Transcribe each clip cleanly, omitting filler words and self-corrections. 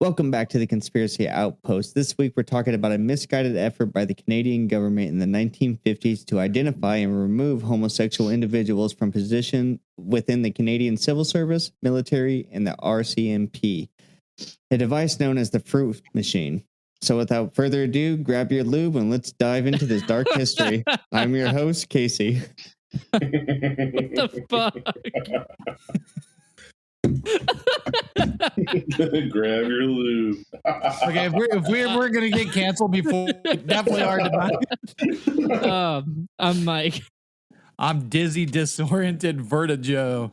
Welcome back to the Conspiracy Outpost. This week, we're talking about a misguided effort by the Canadian government in the 1950s to identify and remove homosexual individuals from position within the Canadian Civil Service, military, and the RCMP, a device known as the fruit machine. So without further ado, grab your lube and let's dive into this dark history. I'm your host, Casey. What the fuck? Grab your lube. Okay, if we're gonna get canceled before, definitely hard to buy. I'm Mike. I'm dizzy, disoriented, vertigo.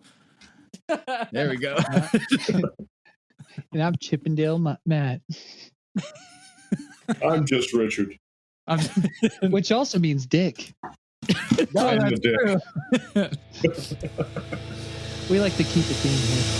There we go. And I'm Chippendale Matt. I'm just Richard. Which also means dick. No, I'm that's the true. We like to keep it theme here.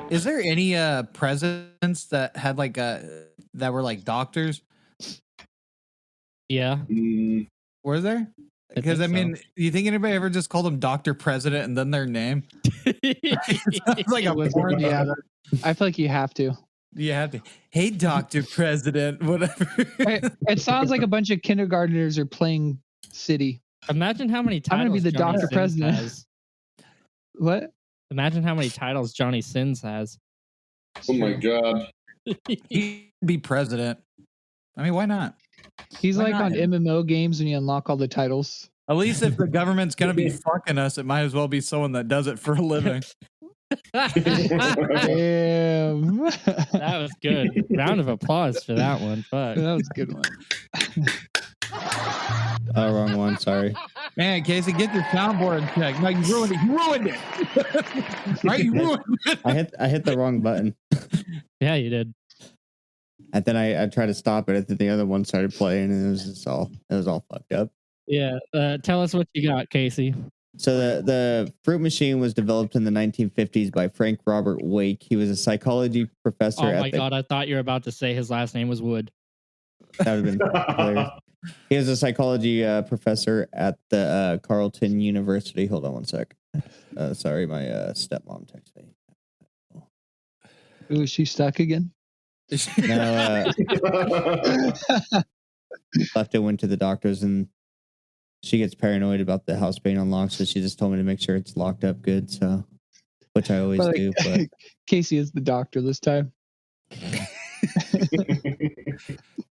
Is there any presidents that had that were like doctors? Yeah. Were there? Because I mean, you think anybody ever just called them Dr. President and then their name? It's like a porn. Yeah, I feel like you have to. You have to. Hey, Dr. President, whatever. It sounds like a bunch of kindergartners are playing city. Imagine how many I'm titles gonna be the Johnny Dr. Sins President. has. What? Imagine how many titles Johnny Sins has. Oh my god. He'd be president. I mean, why not? He's Why like not? on MMO games when you unlock all the titles. At least if the government's gonna be fucking us, it might as well be someone that does it for a living. Damn. That was good. Round of applause for that one. Fuck. That was a good one. Oh, wrong one. Sorry. Man, Casey, get your soundboard checked. No, you ruined it. You ruined it. Right? You ruined it. I hit the wrong button. Yeah, you did. And then I tried to stop it. I think the other one started playing, and it was all fucked up. Yeah. Tell us what you got, Casey. So the fruit machine was developed in the 1950s by Frank Robert Wake. He was a psychology professor. Oh my god! I thought you were about to say his last name was Wood. That would have been hilarious. He was a psychology professor at the Carleton University. Hold on one sec. Sorry, my stepmom texted me. Ooh, is she stuck again? No, left it, went to the doctors, and she gets paranoid about the house being unlocked, so she just told me to make sure it's locked up good. So, which I always do. But Casey is the doctor this time.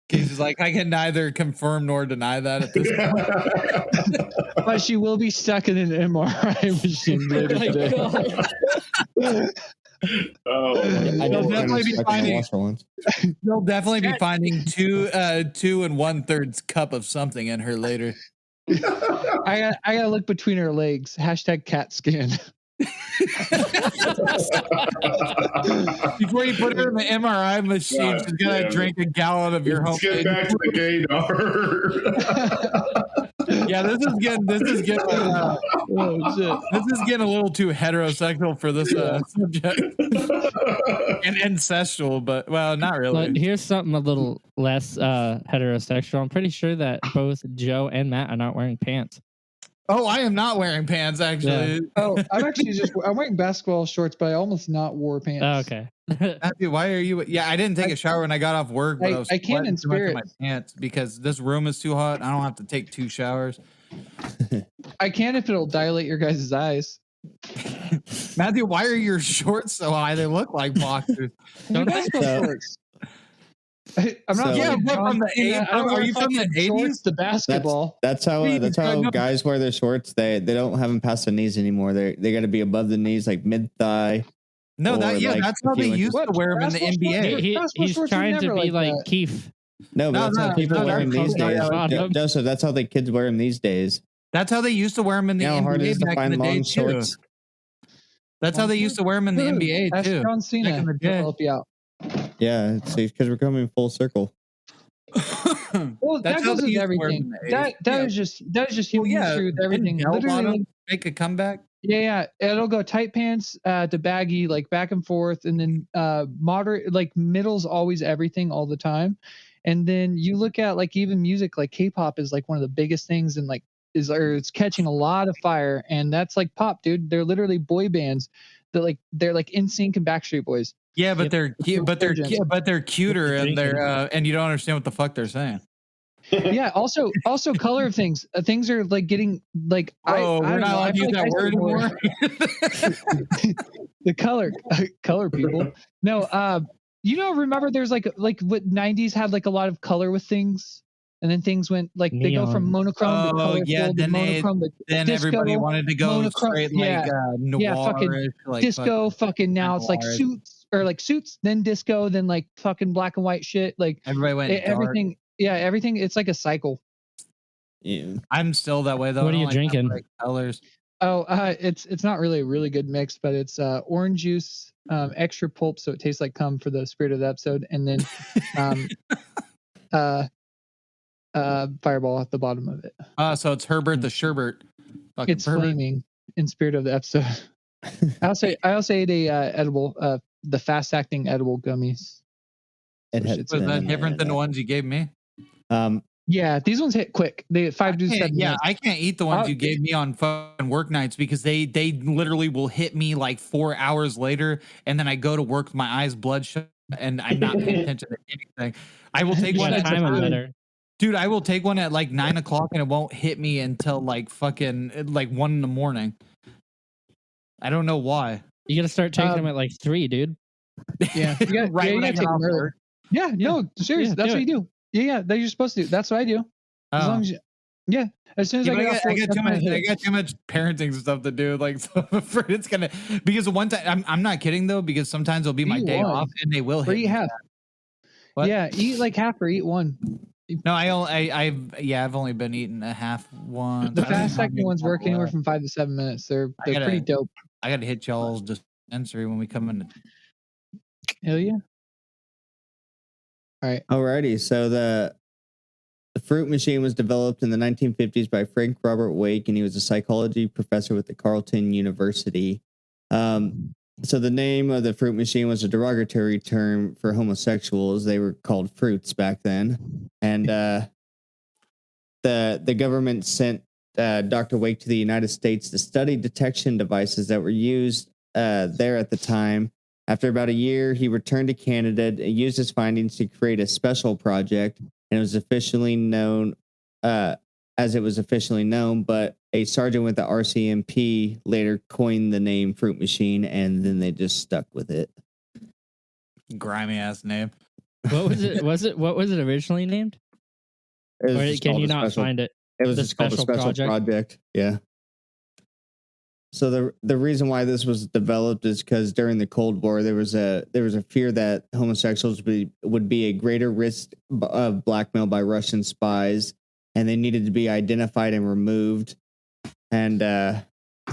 Casey's like, I can neither confirm nor deny that at this point. But she will be stuck in an MRI machine later today. Oh, I They'll did definitely be stuck in the finding. washer once. They'll definitely be finding two and 1/3 cup of something in her later. I gotta look between her legs. Hashtag cat scan. Before you put her in the MRI machine, God she's gonna damn drink a gallon of your Let's get homemade. back to the gaydar. Yeah, this is getting Oh shit. this is getting a little too heterosexual for this subject. And ancestral, but well, not really. But here's something a little less heterosexual. I'm pretty sure that both Joe and Matt are not wearing pants. Oh, I am not wearing pants actually. Oh, I'm wearing basketball shorts, but I almost not wore pants. Oh, okay. Matthew, why are you? Yeah, I didn't take a shower when I got off work, but I was I can in sweating too much in spirit. my pants because this room is too hot. I don't have to take 2 showers. I can if it'll dilate your guys' eyes. Matthew, why are your shorts so high? They look like boxers. They're Don't basketball So- shorts. I'm not. So- Yeah, but from the are you from the 80s? Shorts to basketball. That's how guys wear their shorts. They don't have them past the knees anymore. They got to be above the knees, like mid thigh. No, Or that's how if you they went- used to wear them in the Basketball NBA. shorts? Basketball He's shorts were trying to never be like that. Keith. No, but that's how people wear them these days. bottom. Joseph, that's how the kids wear them these days. That's how they used to wear them in the You know how hard it NBA is to back in find the day long too. shorts. That's how they used to wear them in the NBA Ask too. John Cena. Back in the He'll day. help you out. Yeah, see, because we're coming full circle. Well, That's that how goes they with used to wear them everything. in the That 80s. that Yeah. is just human history with everything. Didn't Literally, bell-bottom make a comeback. yeah, it'll go tight pants to baggy, like back and forth, and then moderate, like middle's always everything all the time, And then you look at like even music, like K-pop is like one of the biggest things, and like it's catching a lot of fire, and that's like pop, dude. They're literally boy bands that they're like NSYNC and Backstreet Boys. Yeah, but they're cute, but they're cuter, and drinking. they're and you don't understand what the fuck they're saying. Yeah. Also color of things. Things are like getting like. Oh, we're not allowed to use that word anymore. The color people. No. Remember there's like what 90s had like a lot of color with things, and then things went like they go from monochrome to colorful to monochrome to then disco, everybody wanted to go monochrome, straight like noir, fucking like disco. Fucking now it's like noir. suits, then disco, then like fucking black and white shit. Like Everybody went everything. dark. Yeah, everything. It's like a cycle. Yeah. I'm still that way though. What are you drinking? Colors. Oh, it's not really a really good mix, but it's orange juice, extra pulp, so it tastes like cum for the spirit of the episode, and then Fireball at the bottom of it. So it's Herbert the Sherbert. It's flaming in spirit of the episode. I also ate a edible, the fast acting edible gummies. Was that different than the ones you gave me? Yeah, these ones hit quick. They 5 to 7 minutes. Yeah, I can't eat the ones you gave me on fucking work nights because they literally will hit me like 4 hours later, and then I go to work with my eyes bloodshot and I'm not paying attention to anything. I will take one at dude. I will take one at like 9 o'clock and it won't hit me until like fucking like 1 in the morning. I don't know why. You gotta start taking them at like 3, dude. Yeah, you gotta take them early. Yeah, no, seriously, that's what you do. Yeah, that you're supposed to do. That's what I do. As long as as soon as I get too much parenting stuff to do. Like, so I'm afraid it's gonna, because one time I'm not kidding though, because sometimes it'll be my day off and they will hit eat half. What? Yeah, eat like half or eat one. No, I've only been eating a half one. The fast acting ones work anywhere from 5 to 7 minutes. They're pretty dope. I gotta hit y'all's dispensary when we come in. Hell yeah. All right. Alrighty. So the fruit machine was developed in the 1950s by Frank Robert Wake, and he was a psychology professor with the Carleton University. So the name of the fruit machine was a derogatory term for homosexuals. They were called fruits back then. And the government sent Dr. Wake to the United States to study detection devices that were used there at the time. After about a year, he returned to Canada and used his findings to create a special project, and it was officially known as it was officially known, but a sergeant with the RCMP later coined the name Fruit Machine, and then they just stuck with it. Grimy ass name. What was it? What was it originally named? Or can you not find it? It was just called a special project. Yeah. So the reason why this was developed is because during the Cold War there was a fear that homosexuals would be a greater risk of blackmail by Russian spies, and they needed to be identified and removed, and that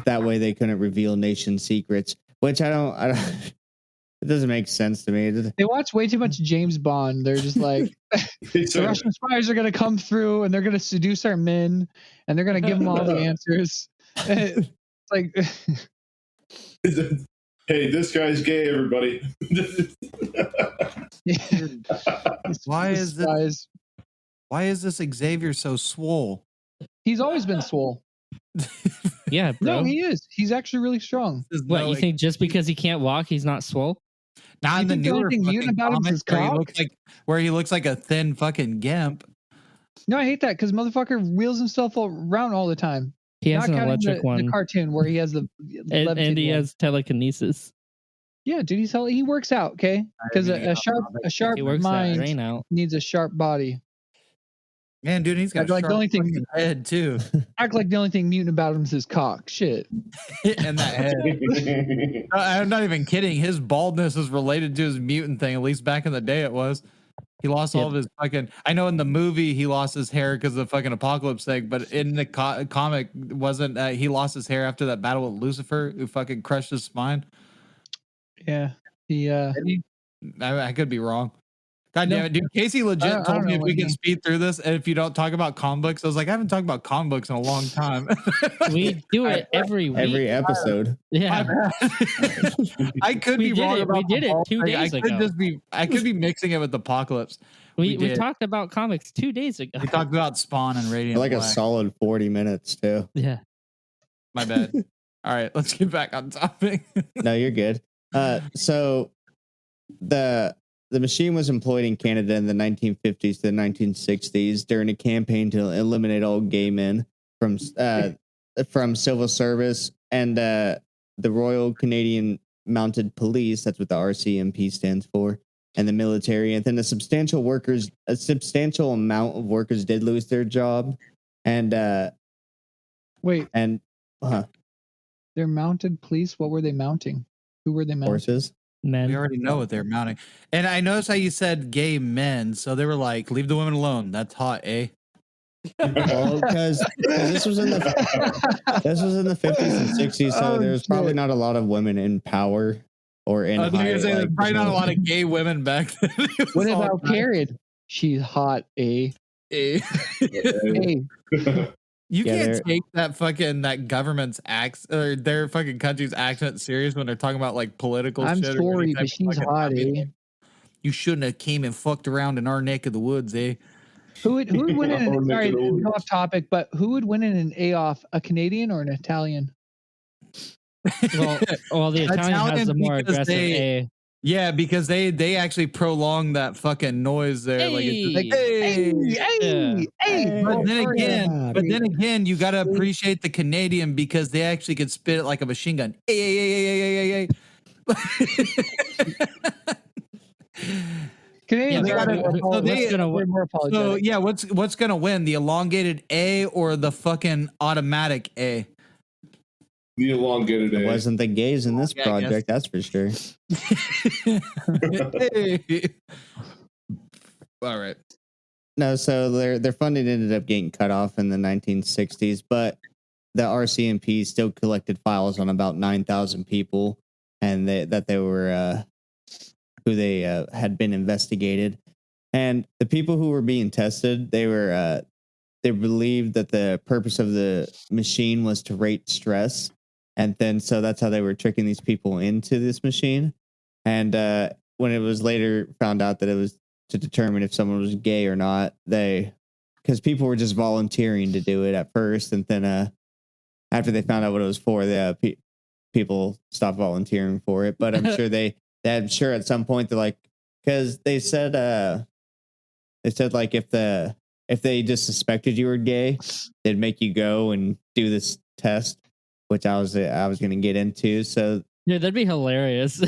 way they couldn't reveal nation secrets. Which I don't. It doesn't make sense to me. They watch way too much James Bond. They're just like, the Russian spies are going to come through and they're going to seduce our men and they're going to give them all the answers. It's like, hey, this guy's gay, everybody. Why is this Xavier so swole? He's always been swole. Yeah, bro. No, he is. He's actually really strong. What, you think just because he can't walk, he's not swole? Not in the newer fucking comics where he looks like a thin fucking gimp. No, I hate that because motherfucker wheels himself around all the time. He has an electric one. The cartoon where he has the and he has telekinesis. Yeah, dude, he works out, okay? Because a sharp mind needs a sharp body. Man, dude, he's got a sharp head too. Act like the only thing mutant about him is his cock. Shit. And that head. I'm not even kidding. His baldness is related to his mutant thing. At least back in the day, it was. He lost all of his fucking. I know in the movie he lost his hair because of the fucking apocalypse thing, but in the comic, wasn't he lost his hair after that battle with Lucifer, who fucking crushed his spine? Yeah, I could be wrong. God damn it, dude. Casey legit I told don't me know if what we it can means. speed through this and if you don't talk about comic books. I was like, I haven't talked about comic books in a long time. We do it every week. Every episode. My Yeah. bad. I could We be did wrong it. about We did the it ball 2 thing. days ago. I could be mixing it with Apocalypse. We did. talked about comics 2 days ago. We talked about Spawn and Radiant Like a Black. solid 40 minutes too. Yeah. My bad. All right, let's get back on topic. No, you're good. So the machine was employed in Canada in the 1950s to the 1960s during a campaign to eliminate all gay men from civil service and the Royal Canadian Mounted Police. That's what the RCMP stands for, and the military. And then a substantial amount of workers did lose their job, and Wait, they're mounted police. What were they mounting? Who were they mounting? horses. Men. We already know what they're mounting. And I noticed how you said gay men, so they were like, leave the women alone. That's hot, eh? Well, because this was in the 50s and 60s, so there's probably not a lot of women in power or in. I was gonna say, high, there's probably not a lot of gay women back then. What about Karen? She's hot, eh? Eh. Hey, You Yeah, can't take that government's or their fucking country's accent serious when they're talking about like political I'm shit. or sorry, any type but of she's fucking- hot, I mean, eh? You shouldn't have came and fucked around in our neck of the woods, eh? Who would win in Or an, make sorry, it old. go off topic, but who would win in an A-off, a Canadian or an Italian? Well, the Italian has Italian the more because aggressive A. Yeah, because they actually prolong that fucking noise there. Like it's just like, Hey. hey. Hey! But then Oh, again, you gotta appreciate the Canadian because they actually could spit it like a machine gun. Hey, hey, hey, hey, hey, hey, hey. Canadians Yeah, are they gotta- more so they- apologetic. They're more So apologetic. yeah, what's gonna win? The elongated A or the fucking automatic A? The elongated It A. wasn't the gays in this Yeah, I guess. project, that's for sure. Hey. All right. No, so their funding ended up getting cut off in the 1960s, but the RCMP still collected files on about 9,000 people, and they were who they had been investigated, and the people who were being tested, they believed that the purpose of the machine was to rate stress, and then so that's how they were tricking these people into this machine, and when it was later found out that it was to determine if someone was gay or not, because people were just volunteering to do it at first, and then after they found out what it was for, people stopped volunteering for it. But I'm sure at some point they're like, because they said like if they just suspected you were gay, they'd make you go and do this test, which I was going to get into. So Yeah, that'd be hilarious.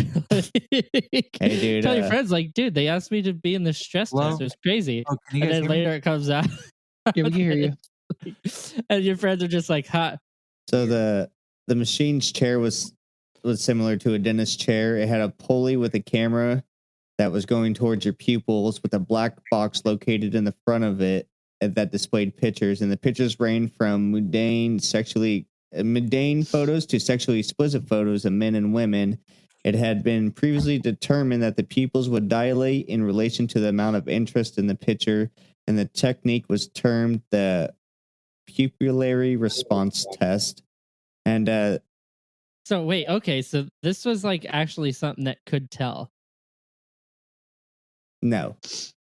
Hey, dude, Tell your friends, like, dude, they asked me to be in this stress Hello? test. It was crazy. Oh, can you And guys then hear me? later it comes out. Yeah, we can hear you. And your friends are just like, hot. So the machine's chair was similar to a dentist's chair. It had a pulley with a camera that was going towards your pupils, with a black box located in the front of it that displayed pictures. And the pictures ranged from mundane photos to sexually explicit photos of men and women. It had been previously determined that the pupils would dilate in relation to the amount of interest in the picture, and the technique was termed the pupillary response test. And So wait, okay, so this was like actually something that could tell. no,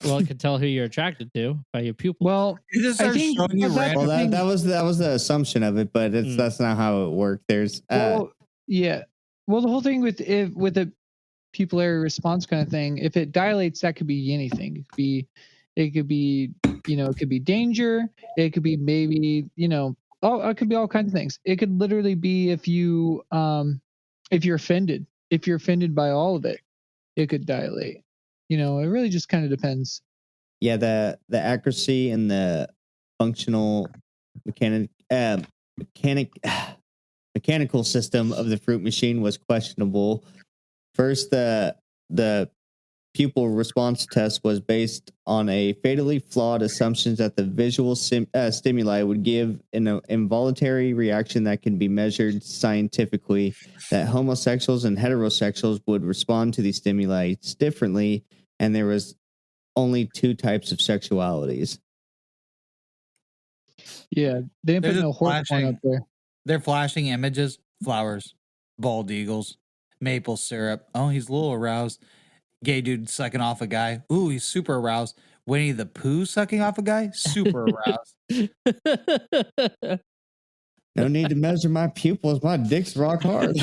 Well, it could tell who you're attracted to by your pupil. Well, It just I starts think showing you but that's random. well the thing. that was the assumption of it, but that's not how it worked. There's Well, yeah. Well, the whole thing with a pupillary response kind of thing, if it dilates, that could be anything. It could be, it could be danger. It could be maybe, it could be all kinds of things. It could literally be if you're offended. If you're offended by all of it, it could dilate. It really just kind of depends. yeah, the accuracy and the functional mechanical system of the fruit machine was questionable. First, the pupil response test was based on a fatally flawed assumption that the visual stimuli would give an involuntary reaction that can be measured scientifically, that homosexuals and heterosexuals would respond to these stimuli differently, and there was only 2 types of sexualities. Yeah, they didn't They're put no just horse porn up flashing. there. They're flashing images, flowers, bald eagles, maple syrup. Oh, he's a little aroused. Gay dude sucking off a guy. Ooh, he's super aroused. Winnie the Pooh sucking off a guy. Super aroused. No need to measure my pupils. My dick's rock hard. No,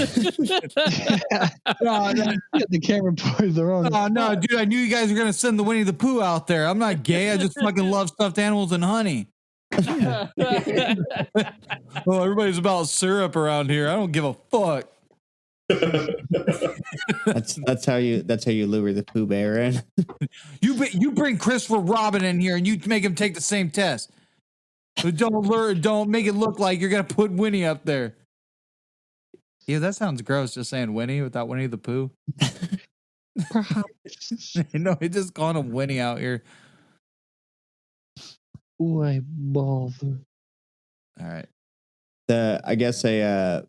Got the camera poised the wrong. no, dude, I knew you guys were gonna send the Winnie the Pooh out there. I'm not gay. I just fucking love stuffed animals and honey. Well, everybody's about syrup around here. I don't give a fuck. That's how you lure the Pooh Bear in. You bring Christopher Robin in here and you make him take the same test. But don't make it look like you're gonna put Winnie up there. Yeah, that sounds gross. Just saying Winnie without Winnie the Pooh. Perhaps. No, he's just calling him Winnie out here. Why bother? All right. I guess a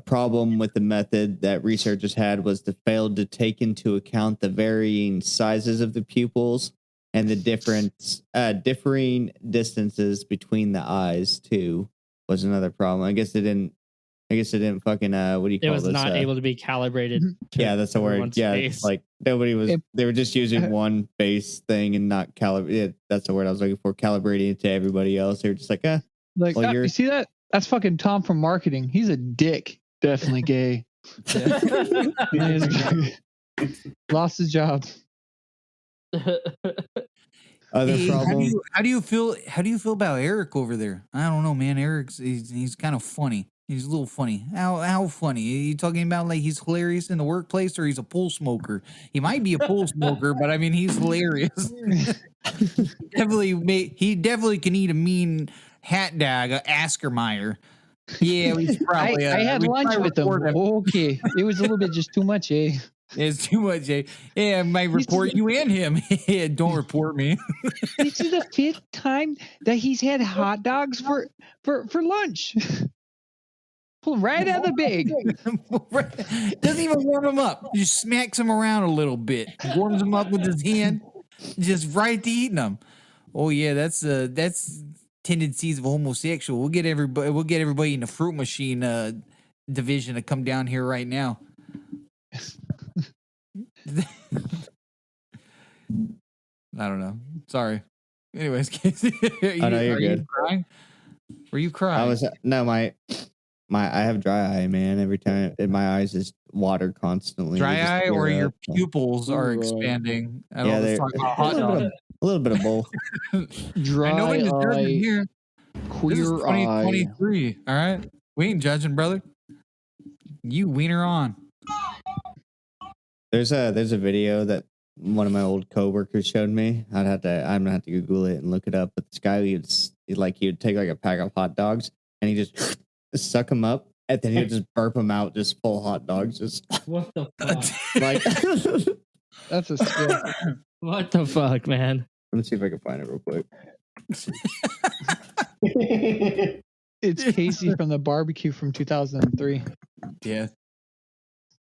problem with the method that researchers had was they failed to take into account the varying sizes of the pupils and the differing distances between the eyes too was another problem. I guess it didn't fucking what do you call It was this? not able to be calibrated. Yeah, that's the word. everyone's Yeah, face. like nobody was. They were just using one base thing and not calibrate. Yeah, that's the word I was looking for. Calibrating it to everybody else. They were just like, Like, Well, you see that? That's fucking Tom from marketing. He's a dick. Definitely gay. Lost his job. other Hey, problem. how do you feel about Eric over there? I don't know, man. He's kind of funny. He's a little funny. How funny? Are you talking about like he's hilarious in the workplace or he's a pool smoker? He might be a pool smoker, but I mean he's hilarious. He definitely can eat a mean hat dog, a Askermeyer. Yeah, we should probably. I had we lunch probably with him. report him. Okay. It was a little bit just too much, eh? It's too much. Yeah, I might report you and him. Yeah, don't report me. This is the 5th time that he's had hot dogs for lunch. Pull them right out of the bag. Doesn't even warm him up. Just smacks him around a little bit. Warms him up with his hand. Just right to eating them. Oh yeah, that's tendencies of a homosexual. We'll get everybody in the fruit machine division to come down here right now. I don't know. Sorry. Anyways, Casey, Oh, no, you're good. You crying? Were you crying? I was I have dry eye, man. Every time my eyes is water constantly. dry They just eye or tear your up. pupils are Right. expanding. I Yeah, don't they're talk about hot a little, dog. a little bit of both. Dry Nobody's judging eye, here. This is queer eye. 2023. All right, we ain't judging, brother. You wiener on. There's a video that one of my old coworkers showed me. I'm gonna have to Google it and look it up. But this guy, he would take like a pack of hot dogs and he just suck them up, and then he'd just burp them out, just full hot dogs. Just What the fuck? like, That's a skill. What the fuck, man? let me see if I can find it real quick. It's Casey from the barbecue from 2003. Yeah.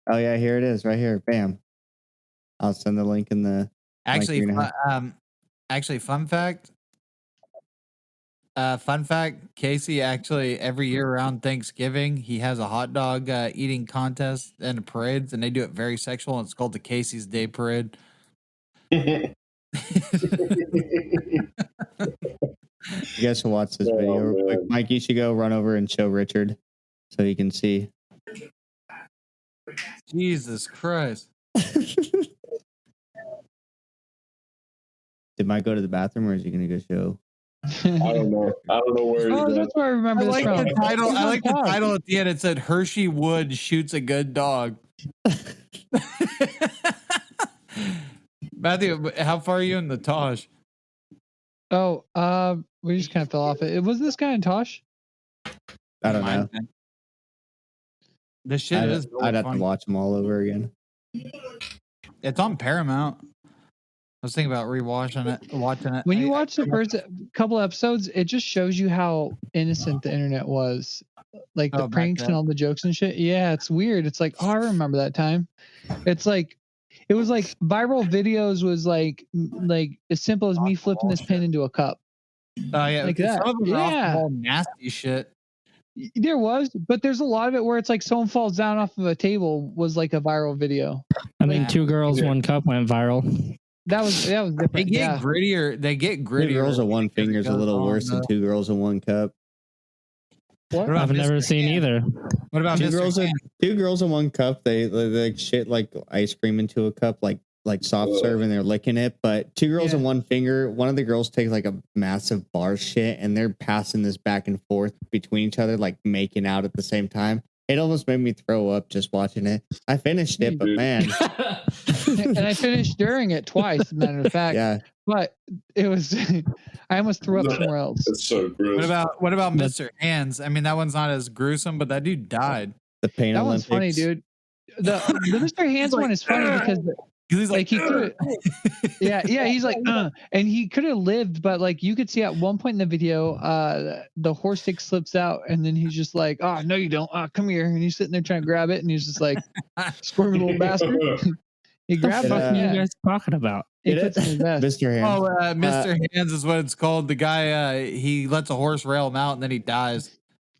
Oh yeah, here it is, right here. Bam. I'll send the link in the. Actually, you're gonna fun fact. Casey actually every year around Thanksgiving he has a hot dog eating contest and parades, and they do it very sexual. And it's called the Casey's Day Parade. You guys should watch this video real quick. Mike, you should go run over and show Richard so he can see. Jesus Christ! Did Mike go to the bathroom, or is he going to go show? I don't know. I don't know where Oh, he's at. that's where I I remember this like from. the title. I like the title at the end. It said Hershey Wood shoots a good dog. Matthew, how far are you in the Tosh? Oh, we just kind of fell off it. Was this guy in Tosh? I don't know. This shit is. Really I'd have fun. to watch them all over again. It's on Paramount. I was thinking about watching it. When you watch the first couple episodes, it just shows you how innocent the internet was. Like the Oh, back pranks and then. all the jokes and shit. Yeah, it's weird. It's like, oh, I remember that time. It's like it was like viral videos was like as simple as me flipping this pen into a cup. Yeah, Like some that. of them are off the Yeah. wall nasty shit. There was, but there's a lot of it where it's like someone falls down off of a table was like a viral video. I mean, Yeah. 2 girls, 1 cup went viral. That was They different. get Yeah. grittier. They get grittier. 2 girls and 1 finger is a little worse than 2 girls and 1 cup. What? I've never seen either. What about 2 Mr. girls Hand? and 2 girls in 1 cup. They like shit like ice cream into a cup, like soft serve, and they're licking it. But 2 girls and 1 finger. One of the girls takes like a massive bar shit, and they're passing this back and forth between each other, like making out at the same time. It almost made me throw up just watching it. I finished it, but man, And I finished during it twice, as a matter of fact. yeah. But it was I almost threw up somewhere else. That's so gross. What about Mr. Hands? I mean, that one's not as gruesome, but that dude died. The pain That Olympics. one's funny, dude. The Mr. Hands one is funny because He's like he could yeah, he's like and he could have lived, but like you could see at one point in the video the horse stick slips out and then he's just like, oh no you don't, come here, and he's sitting there trying to grab it and he's just like squirmy little bastard. He grabbed What it. are you guys talking about? He puts it in his vest. Mr. Hands. Oh, Mr. Hands is what it's called. The guy he lets a horse rail him out and then he dies.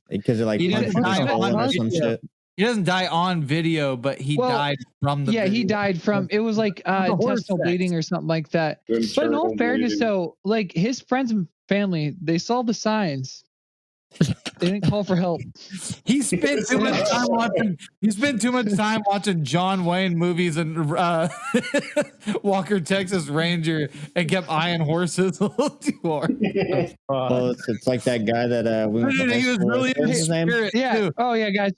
Because it like He punches didn't his die hole on or some video. shit. He doesn't die on video, but he died from the video. He died from it was like horse intestinal sex. bleeding or something like that. But in Internal all fairness, bleeding. though, like his friends and family, they saw the signs. They didn't call for help. He spent too much time watching. He spent too much time watching John Wayne movies and Walker Texas Ranger, and kept eyeing horses a little too hard. Well, it's like that guy that we went to high He was school really with. in What's his name? spirit Yeah. too. Oh yeah, guys.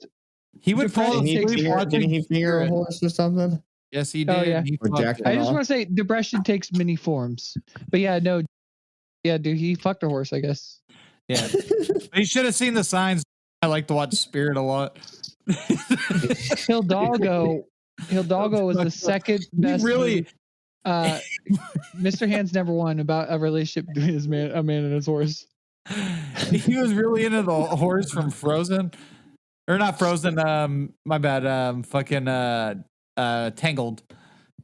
He would fall Didn't he asleep finger, watching. didn't he finger a horse or something? Yes, he did. Oh, yeah. He Or fucked Jack it. I just want to say depression takes many forms. But yeah, no. Yeah, dude, he fucked a horse, I guess. Yeah, he should have seen the signs. I like to watch Spirit a lot. Hidalgo was the second best. really- movie. Mr. Hands never won about a relationship between a man and his horse. He was really into the horse from Frozen, or not Frozen. My bad. Fucking Tangled.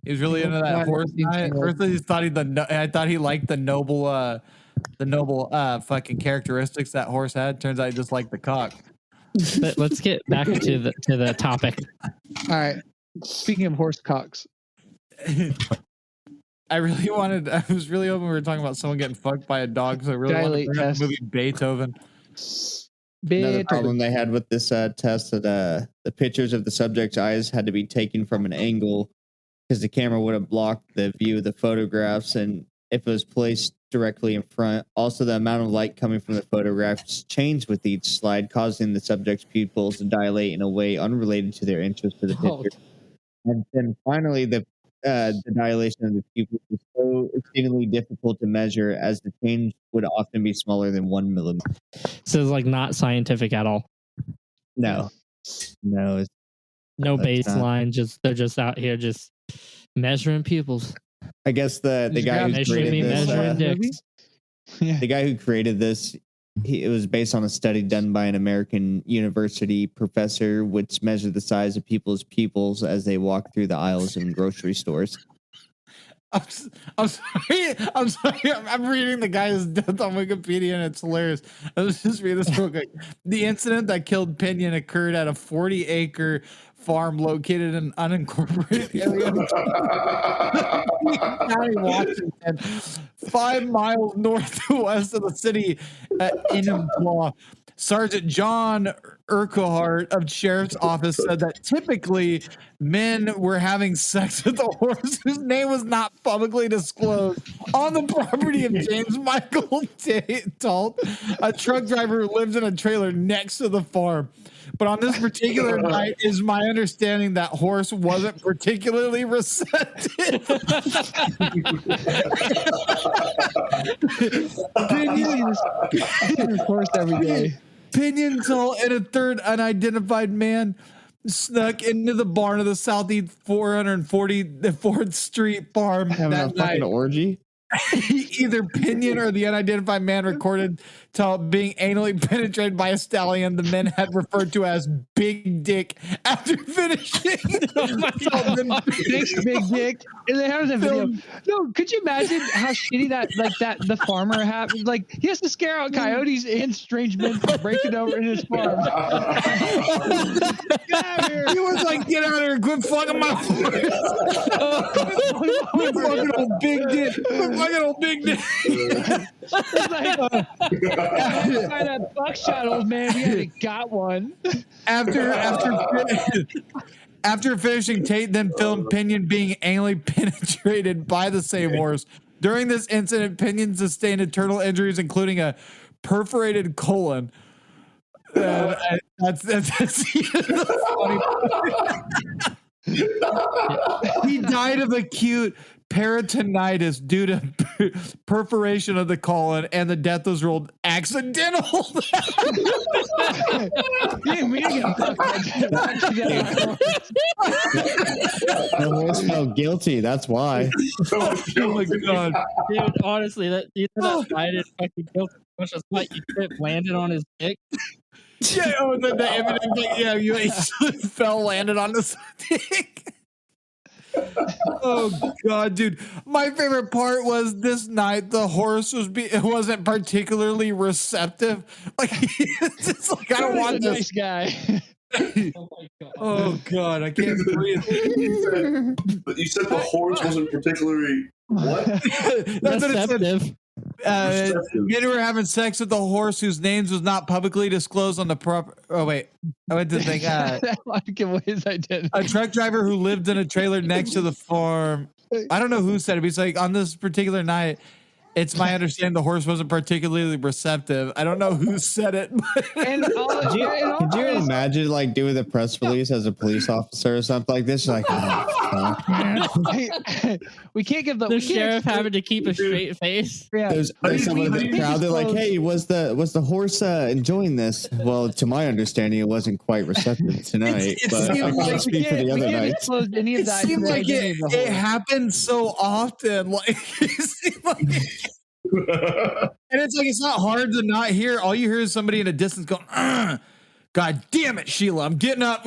He was really into that horse. First, I thought he liked the noble fucking characteristics that horse had. Turns out he just liked the cock. But let's get back to the topic. All right. Speaking of horse cocks. I was really hoping we were talking about someone getting fucked by a dog, so I really wanted to Dilate bring up test. the movie Beethoven. Another problem they had with this test that the pictures of the subject's eyes had to be taken from an angle because the camera would have blocked the view of the photographs, and if it was placed directly in front. Also, the amount of light coming from the photographs changed with each slide, causing the subject's pupils to dilate in a way unrelated to their interest for the picture. And then finally, the dilation of the pupils was so exceedingly difficult to measure, as the change would often be smaller than 1 millimeter. So it's like not scientific at all. No, it's No That's not- baseline. They're just out here just measuring pupils. I guess the guy who Measuring created this, measuring dicks. Yeah. the guy who created this, it was based on a study done by an American university professor, which measured the size of people's pupils as they walk through the aisles in grocery stores. I'm sorry. I'm reading the guy's death on Wikipedia, and it's hilarious. Let's just read this real quick. The incident that killed Pinion occurred at a 40-acre farm located in an unincorporated area of County, Washington, 5 miles northwest of the city at Enumclaw. Sergeant John Urquhart of Sheriff's Office said that typically men were having sex with a horse whose name was not publicly disclosed on the property of James Michael Talt, a truck driver who lives in a trailer next to the farm. But on this particular night, is my understanding that horse wasn't particularly receptive. This horse every day. Pinion Tall and a third unidentified man snuck into the barn of the Southeast 444th Street farm Having a that night. fucking orgy. Either Pinion or the unidentified man recorded being anally penetrated by a stallion the men had referred to as Big Dick after finishing. Oh my God. Big dick. And they have the video. No, could you imagine how shitty that the farmer like he has to scare out coyotes and strange men from breaking over in his farm. Get out of here. He was like, "Get out of here! Quit fucking my horse! Quit fucking old Big Dick! Quit fucking old Big Dick!" It's like, by that buckshot, old man. We already got one. After finishing, Tate then filmed Pinion being anally penetrated by the same horse. During this incident, Pinion sustained internal injuries, including a perforated colon. That's the funny. He died of acute peritonitis due to perforation of the colon, and the death was ruled accidental. The horse felt guilty. That's why. Oh my God, Dude, honestly, that guy did fucking guilty. Much as what you tripped, landed on his dick. Yeah, the evidence, yeah, you fell, landed on this dick. Oh God, dude! My favorite part was this night. The horse wasn't particularly receptive. Like, it's like I don't want this guy. Oh my God. Oh God, I can't breathe. But you said the horse wasn't particularly what? That's what it said. Receptive. Men who were having sex with the horse whose names was not publicly disclosed on the proper. Oh wait, I went to think. Give away his identity. A truck driver who lived in a trailer next to the farm. I don't know who said it, but he's like, on this particular night, it's my understanding the horse wasn't particularly receptive. I don't know who said it. Could you imagine like doing the press release as a police officer or something like this? You're like, oh, fuck. We can't give The sheriff having to keep a straight face. Yeah. There's someone in the crowd. They're like, "Hey, was the horse enjoying this?" Well, to my understanding, it wasn't quite receptive tonight. It But I seemed can't like speak for the other nights. It seemed like it happens so often. Like, it seemed like. And it's like, it's not hard to not hear. All you hear is somebody in a distance going, God damn it, Sheila, I'm getting up.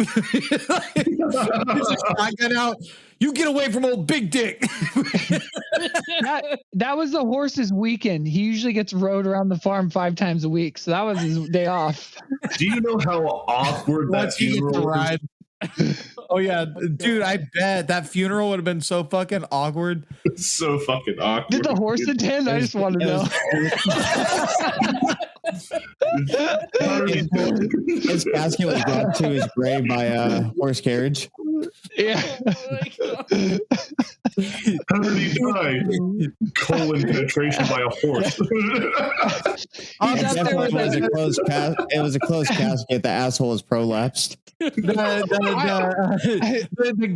Shotgun out. You get away from old Big Dick. that was the horse's weekend. He usually gets rode around the farm 5 times a week. So that was his day off. Do you know how awkward that funeral was? Oh yeah, dude, I bet that funeral would have been so fucking awkward. It's so fucking awkward. Did the horse attend? I just want to know. His casket was brought to his grave by a horse carriage. Yeah. How did he die? Colon penetration by a horse. It definitely was a closed it was a closed casket. The asshole was prolapsed.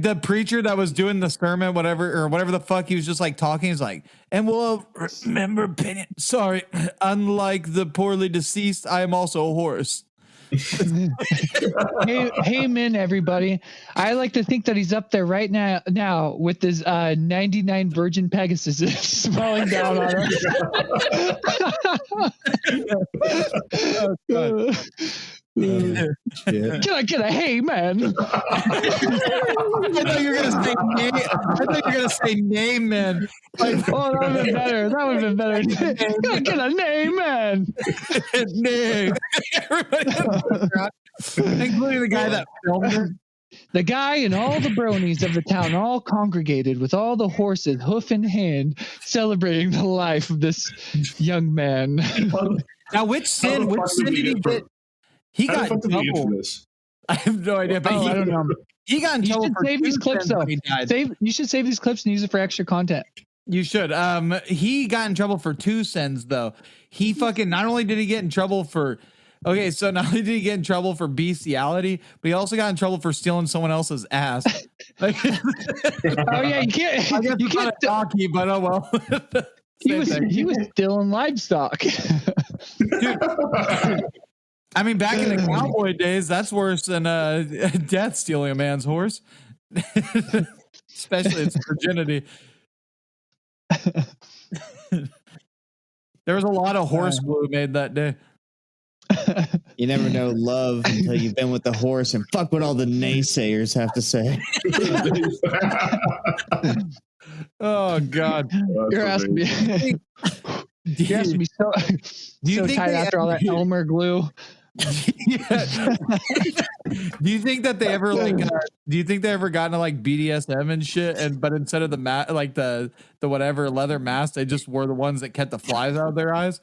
The preacher that was doing the sermon, whatever the fuck, he was just like talking. He's like, and we'll remember Pinion. Sorry, unlike the poorly deceased, I am also a horse. Hey, men, everybody. I like to think that he's up there right now with his 99 virgin Pegasus falling down on him. Can I get a hey, man? I thought you were gonna say name. I thought you were gonna say name, man. Like, oh, that would have been better. That would have been better. Can I get a name, man? Name. Including the guy that filmed it. The guy and all the bronies of the town all congregated with all the horses, hoof in hand, celebrating the life of this young man. Now, which sin did he get? He got in trouble. I have no idea, but I don't know. He got in trouble for save these clips though. You should save these clips and use it for extra content. You should. He got in trouble for 2 sins though. He fucking not only did he get in trouble for so not only did he get in trouble for bestiality, but he also got in trouble for stealing someone else's ass. Oh yeah, you can't. I guess You it's not can't. a donkey, but oh well. He was stealing livestock. Dude, I mean, back in the cowboy days, that's worse than death stealing a man's horse, especially its virginity. There was a lot of horse glue made that day. You never know love until you've been with the horse, and fuck what all the naysayers have to say. Oh God. You're asking me. You're asking me so, so tight after all that Elmer glue. Yeah. Do you think that they ever do you think they ever got into like BDSM and shit, but instead of the like the whatever leather mask, they just wore the ones that kept the flies out of their eyes?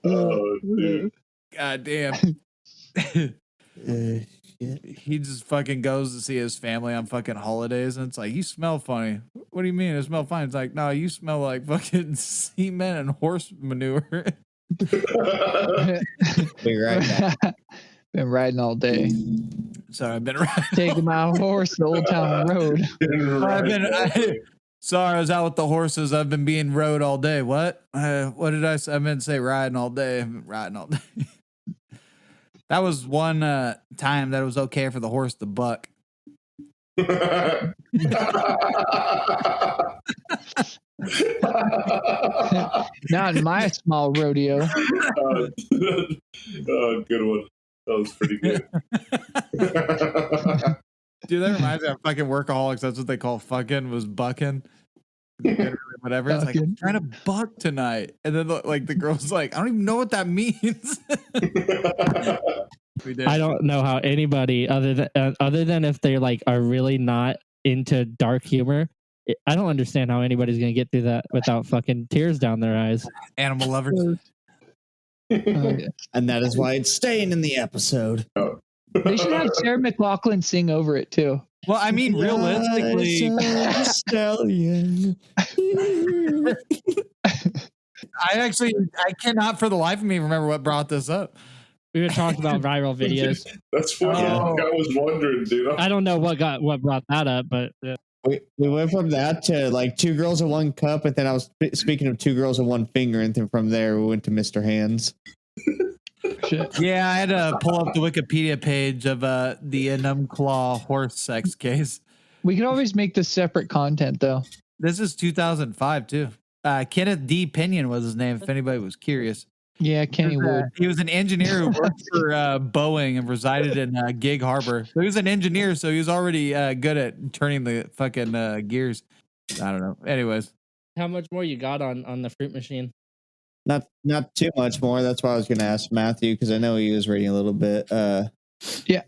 Oh, dude. God damn. He just fucking goes to see his family on fucking holidays, and it's like, you smell funny. What do you mean? I smell fine. It's like, no, you smell like fucking semen and horse manure. Be right back. Been riding all day. Sorry, I've been riding. Taking my horse to Old Town Road. Sorry, I was out with the horses. I've been being rode all day. What? What did I say? I meant to say riding all day. I've been riding all day. That was one time that it was okay for the horse to buck. Not in my small rodeo. Oh, good one. That was pretty good. Dude, that reminds me of fucking workaholics. That's what they call fucking, was bucking. Whatever. It's like, I'm trying to buck tonight. And then like the girl's like, I don't even know what that means. I don't know how anybody other than if they like are really not into dark humor. I don't understand how anybody's gonna get through that without fucking tears down their eyes. Animal lovers. And that is why it's staying in the episode. They should have Sarah McLachlan sing over it too. Well, I mean, realistically, stallion. I cannot for the life of me remember what brought this up. We were talking about viral videos. That's what I was wondering, dude. I don't know what brought that up, but we went from that to like 2 girls in 1 cup, and then I was speaking of 2 girls in 1 finger, and then from there we went to Mr. Hands. Shit. Yeah, I had to pull up the Wikipedia page of the Enumclaw horse sex case. We could always make this separate content though. This is 2005 too. Kenneth D. Pinion was his name, if anybody was curious. Yeah, Kenny Wood. He was an engineer who worked for Boeing and resided in Gig Harbor. So he was an engineer, so he was already good at turning the fucking gears. I don't know. Anyways. How much more you got on the fruit machine? Not too much more. That's why I was going to ask Matthew, because I know he was reading a little bit. Yeah.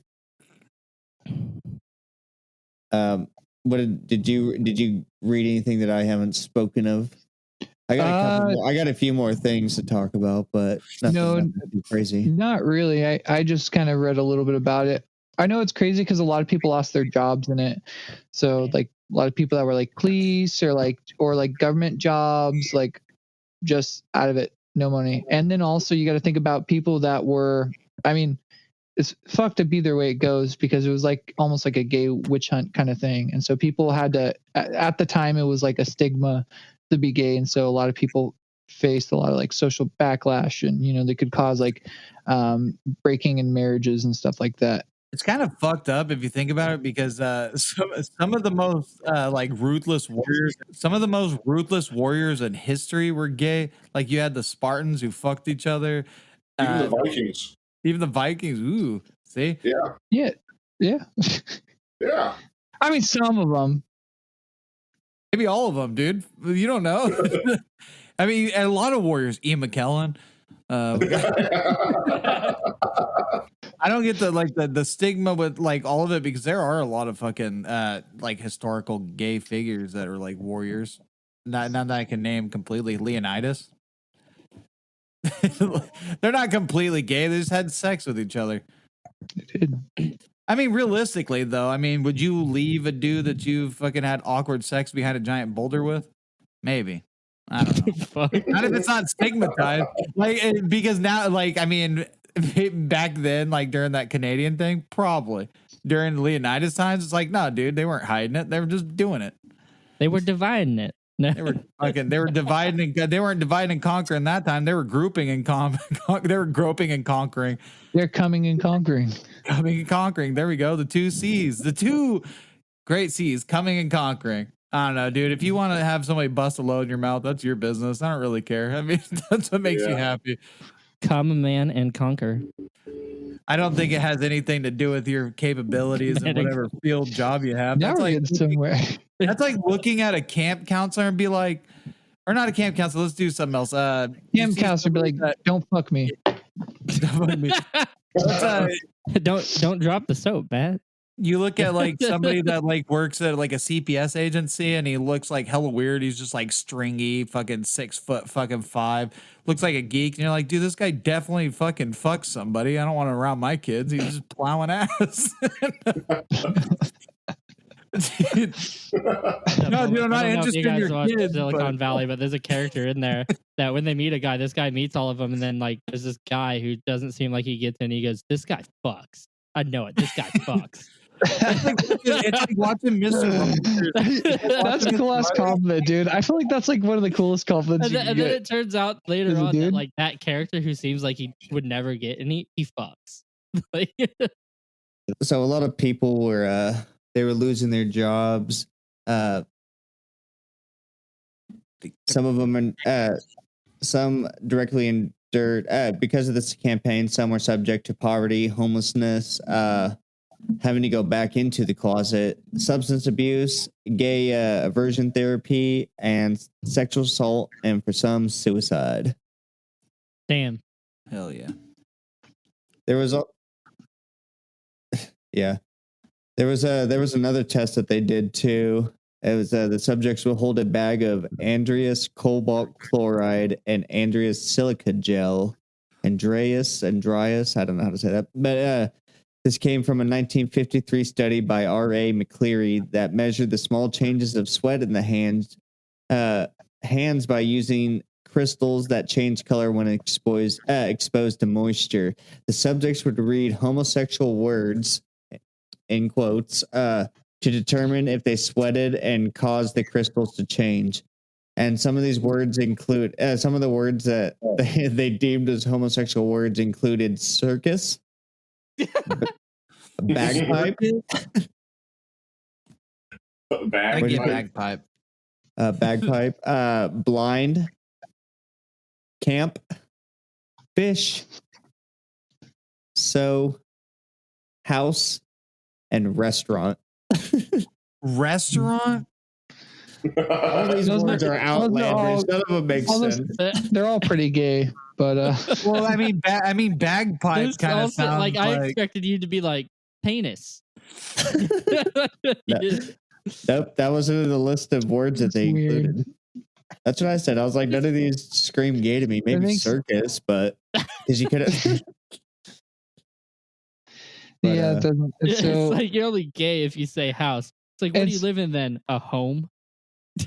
What did you read anything that I haven't spoken of? I got a couple more. I got a few more things to talk about, but nothing too crazy. Not really. I just kind of read a little bit about it. I know it's crazy because a lot of people lost their jobs in it. So like a lot of people that were like police or like government jobs, like just out of it, no money. And then also you got to think about people that were, I mean, it's fucked up either way it goes, because it was like almost like a gay witch hunt kind of thing. And so people had to, at the time it was like a stigma to be gay, and so a lot of people faced a lot of like social backlash, and you know they could cause like breaking in marriages and stuff like that. It's kind of fucked up if you think about it, because some of the most like ruthless warriors in history were gay. Like you had the Spartans who fucked each other. Even the Vikings. Even the Vikings. Ooh, see? Yeah. I mean, some of them. Maybe all of them, dude. You don't know. I mean, a lot of warriors. Ian McKellen. I don't get the stigma with like all of it, because there are a lot of fucking like historical gay figures that are like warriors. Not that I can name completely. Leonidas. They're not completely gay. They just had sex with each other. They did. I mean, realistically, though, I mean, would you leave a dude that you fucking had awkward sex behind a giant boulder with? Maybe. I don't know. Not if it's not stigmatized. Like, because now, like, I mean, back then, like during that Canadian thing, probably. During Leonidas times, it's like, no, dude, they weren't hiding it. They were just doing it. They were dividing it. They were dividing. They weren't dividing and conquering that time. They were grouping and they were groping and conquering. They're coming and conquering. Coming and conquering. There we go. The 2 C's. The 2 great C's. Coming and conquering. I don't know, dude. If you want to have somebody bust a load in your mouth, that's your business. I don't really care. I mean, that's what makes you happy. Come a man and conquer. I don't think it has anything to do with your capabilities and whatever field job you have. Now That's we're like getting somewhere. that's like looking at a camp counselor and be like, or not a camp counselor. Let's do something else. Camp counselor be like, don't fuck me. Don't drop the soap, Matt. You look at like somebody that like works at like a CPS agency and he looks like hella weird. He's just like stringy, fucking 6 foot, fucking 5. Looks like a geek. And you're like, dude, this guy definitely fucking fucks somebody. I don't want to around my kids. He's just plowing ass. Dude. No, dude, I'm not interested in your kids. Silicon Valley, but there's a character in there that when they meet a guy, this guy meets all of them, and then like there's this guy who doesn't seem like he gets in. He goes, "This guy fucks. I know it. This guy fucks." It's like watching Mr. That's a cool ass compliment, dude. I feel like that's like one of the coolest compliments. And then it turns out later on that dude. like that character who seems like he would never get any, he fucks. Like, So a lot of people were they were losing their jobs. Some of them, some directly endured because of this campaign. Some were subject to poverty, homelessness, having to go back into the closet, substance abuse, gay aversion therapy, and sexual assault, and for some, suicide. damn. Hell yeah. There was a yeah. There was another test that they did too. It was the subjects will hold a bag of Andreas cobalt chloride and Andreas silica gel. Andreas, I don't know how to say that, but this came from a 1953 study by R.A. McCleary that measured the small changes of sweat in the hands by using crystals that change color when exposed to moisture. The subjects were to read homosexual words, in quotes, to determine if they sweated and caused the crystals to change. And some of these words include some of the words that they deemed as homosexual words included circus, bagpipe, Bagpipe. bagpipe, blind, camp, fish, house, and restaurant. Restaurant? All these words are outlandish. None of them make sense. They're all pretty gay, but well, I mean, bagpipes kind of sounds like I expected you to be like penis. Nope, that wasn't in the list of words that they included. That's what I said. I was like, none of these scream gay to me. Maybe circus, but because you could have. Yeah, it doesn't. It's So like you're only gay if you say house. It's like, what do you live in then? A home?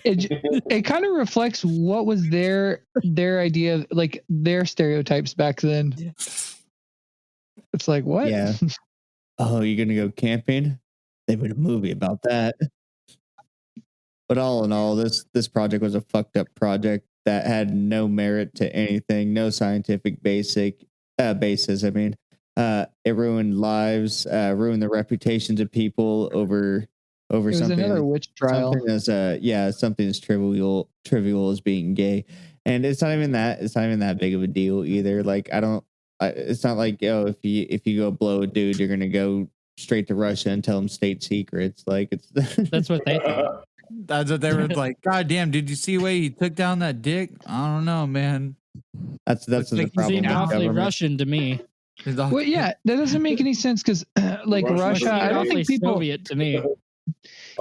it kind of reflects what was their idea, like their stereotypes back then. Yeah. It's like, what? Yeah. Oh, you're gonna go camping? They made a movie about that. But all in all, this project was a fucked up project that had no merit to anything, no scientific basis. I mean, it ruined lives, ruined the reputations of people over It was something. another witch trial. Something as trivial as being gay, and it's not even that big of a deal either. Like it's not like, oh, if you go blow a dude, you're gonna go straight to Russia and tell them state secrets. Like it's That's what they thought. That's what they were like. God damn! Did you see the way he took down that dick? I don't know, man. That's the problem. Seemed with awfully government. Russian to me. Well, yeah, that doesn't make any sense because, like Russia, I don't Awfully think people. Soviet to me.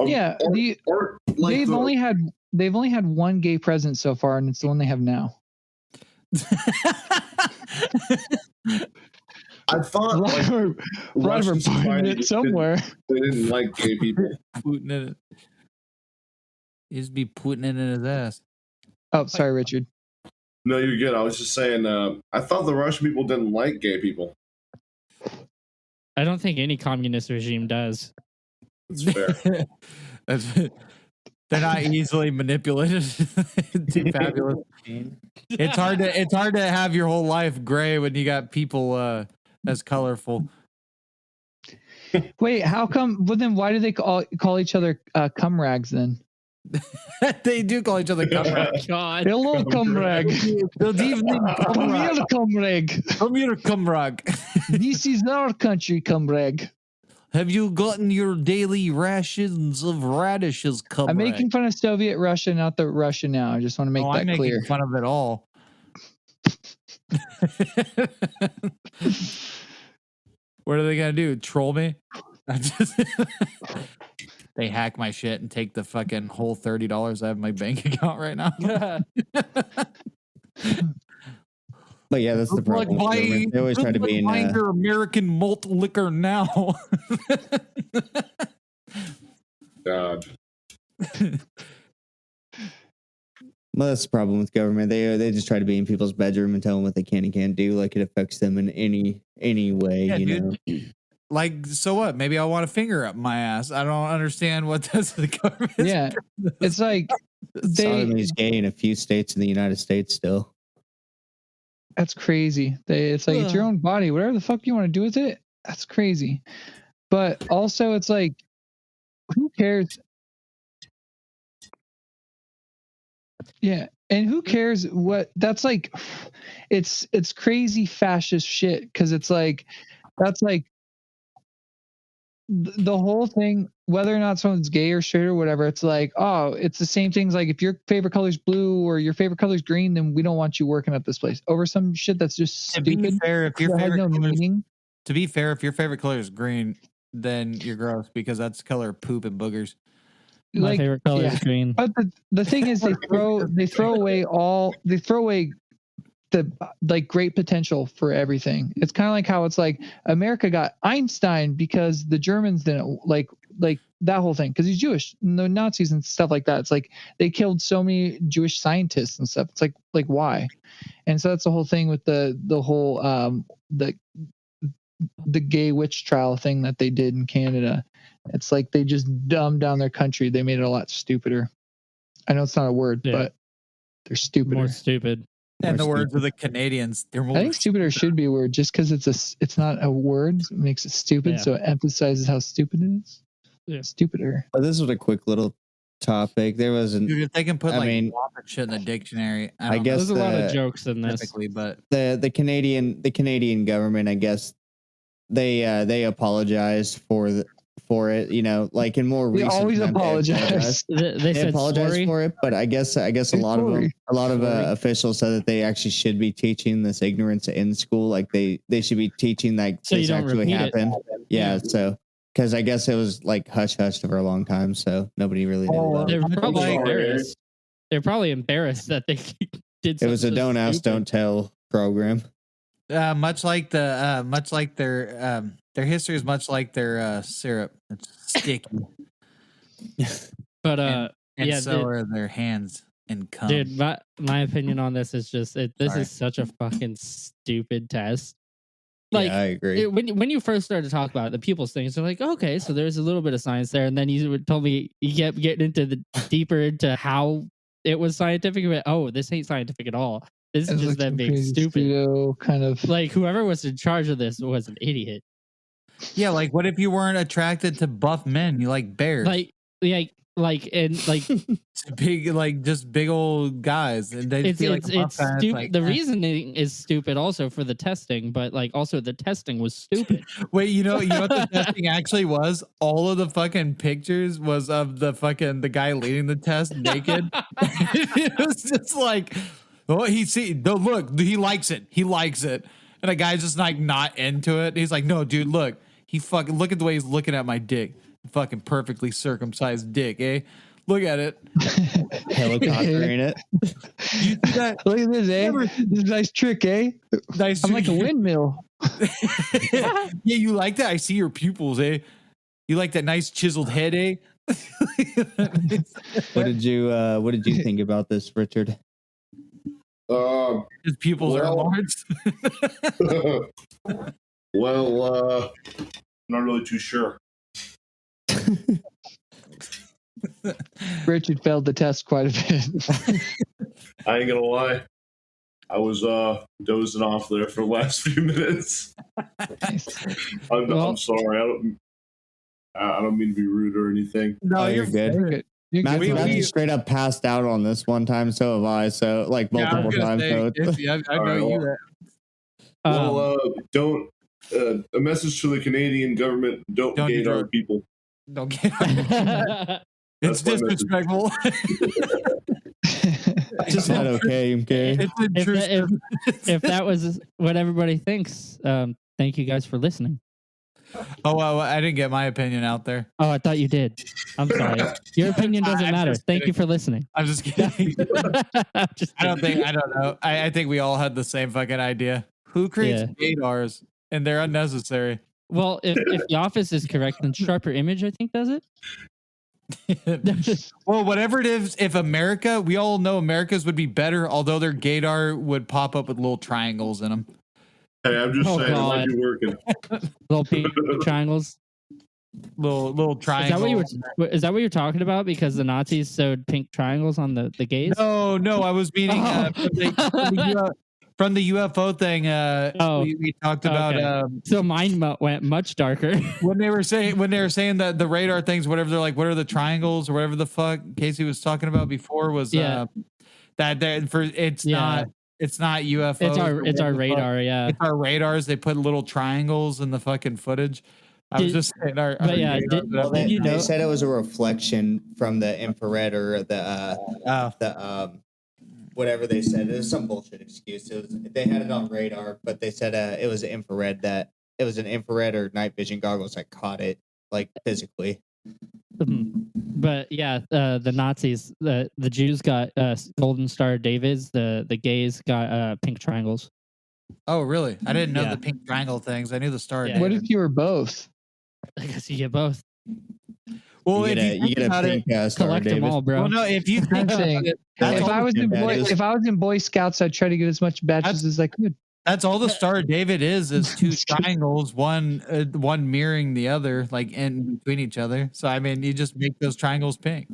Yeah, they've only had one gay president so far, and it's the one they have now. I thought Vladimir Putin it somewhere. They didn't like gay people. Putin in it. He's be putting it in his ass. Oh, sorry, Richard. No, you're good. I was just saying. I thought the Russian people didn't like gay people. I don't think any communist regime does. That's fair. They're not easily manipulated. Too fabulous. It's hard to have your whole life gray when you got people as colorful. Wait, how come? Well, then why do they call each other cum rags then? They do call each other comrade. God. Hello, comrade. Good evening, Come here, comrade. comrade. Come here, comrade. This is our country, comrade. Have you gotten your daily rations of radishes, comrade? I'm making fun of Soviet Russia, not the Russia now. I just want to make Oh, that I'm making clear. fun of it all. What are they gonna do? Troll me? They hack my shit and take the fucking whole $30 I have in my bank account right now. But yeah, that's the Look like problem. with buying, government. They always try to look be like in. buying your American malt liquor now. God. Well, that's the problem with government. They just try to be in people's bedroom and tell them what they can and can't do, like it affects them in any way. Yeah, you dude. know. Like, so what? Maybe I want a finger up my ass. I don't understand what that's the government. Yeah, it's like Sodomy is gay in a few states in the United States still. that's crazy. It's like it's your own body. Whatever the fuck you want to do with it, that's crazy. But also, it's like, who cares? Yeah, and who cares what? That's like, it's crazy fascist shit because it's like, that's like the whole thing. Whether or not someone's gay or straight or whatever, it's like, oh, it's the same things. Like if your favorite color is blue or your favorite color is green, then we don't want you working at this place over some shit that's just To be stupid. fair, if your that has favorite no color is, meaning. to be fair, if your favorite color is green, then you're gross because that's the color of poop and boogers. My Like, favorite color yeah. is green. But the thing is, they throw away the like great potential for everything. It's kind of like how it's like America got Einstein because the Germans didn't like that whole thing because he's Jewish. The Nazis and stuff like that. It's like they killed so many Jewish scientists and stuff. It's like why? And so that's the whole thing with the whole the gay witch trial thing that they did in Canada. It's like they just dumbed down their country. They made it a lot stupider. I know it's not a word, Yeah. but they're stupider. More stupid. And the More words of the Canadians, they're more. I think stupider should be a word just because it's not a word. It makes it stupid, Yeah. so it emphasizes how stupid it is. Yeah. Stupider. But this was a quick little topic. There was an Dude, if they can put I like mean, whopper shit in the dictionary, I don't guess There's a lot of the- jokes in know this. typically, but the Canadian government, I guess they apologized for it, you know, like in more They recent always times, apologize. They They said apologized sorry. for it, but I guess a lot of them, Sorry. officials said that they actually should be teaching this ignorance in school. Like they should be teaching like So you this don't actually repeat it. happened. Yeah, so because I guess it was like hush hush for a long time, so nobody really knew. Oh, about it. They're probably sorry. embarrassed. They're probably embarrassed that they did. It was a something so don't ask, stupid. don't tell program. much like their history is much like their syrup. It's sticky, But and yeah, so dude, are their hands and cum. dude, my opinion on this is just this Sorry. is such a fucking stupid test. Yeah, Like I agree. when you first started to talk about it, the people's things are like, okay, so there's a little bit of science there, and then you told me you kept getting into the deeper into how it was scientific. But oh, this ain't scientific at all. This is It's just like them some being crazy stupid. pseudo kind of. Like whoever was in charge of this was an idiot. Yeah, like what if you weren't attracted to buff men? You like bears, Like big, like just big old guys, and they it's feel like a buff guy, stupid. like, The eh. reasoning is stupid also for the testing, but like also the testing was stupid. Wait, you know what the testing actually was? All of the fucking pictures was of the guy leading the test naked. It was just like, oh, look, he likes it. He likes it. And the guy's just like not into it. He's like, no, dude, look. Look at the way he's looking at my dick. Fucking perfectly circumcised dick, eh? Look at it. Helicopter in it. You see that? Look at this, eh? This is a nice trick, eh? Nice. I'm like a windmill. Yeah, you like that? I see your pupils, eh? You like that nice chiseled head, eh? What did you think about this, Richard? His pupils are Well- enlarged. Well, I'm not really too sure. Richard failed the test quite a bit. I ain't gonna lie. I was dozing off there for the last few minutes. I'm Well- sorry. I don't mean to be rude or anything. No, Oh, you're you're good. Very good. You're good. Matthew straight up passed out on this one time, so have I. So like multiple times. I know you. Don't. A message to the Canadian government: don't gaydar people. Don't get. It's disrespectful. Just not okay. If that was what everybody thinks, thank you guys for listening. Oh, well, I didn't get my opinion out there. Oh, I thought you did. I'm sorry. Your opinion doesn't matter. Thank you for listening. I'm just kidding. I don't know. I think we all had the same fucking idea. Who creates gaydars? And they're unnecessary. Well, if The Office is correct, then Sharper Image, I think, does it. Well, whatever it is, if America, we all know America's would be better, although their gaydar would pop up with little triangles in them. Hey, I'm just saying, it might be working. Little pink triangles. Little triangles. Is that what you're talking about? Because the Nazis sewed pink triangles on the gays? No, I was meaning from the UFO thing. We talked about. So mine went much darker when they were saying that the radar things, whatever, they're like, what are the triangles or whatever the fuck Casey was talking about before was it's not UFO. It's our radar. Yeah, it's our radars. They put little triangles in the fucking footage. I was just saying they said it was a reflection from the infrared or the whatever they said. It was some bullshit excuse. They had it on radar, but they said it was infrared, that it was an infrared or night vision goggles that caught it like physically. But yeah, the Nazis, the Jews got Golden Star Davids, the gays got pink triangles. Oh, really? I didn't know the pink triangle things. I knew the star. Yeah. What if you were both? I guess you get both. Well, you get a pink Star collect David. them all, bro. Well, no, if you think if I was in Boy Scouts, I'd try to get as much badges as I could. That's all the Star David is two triangles, one mirroring the other, like in between each other. So I mean, you just make those triangles pink.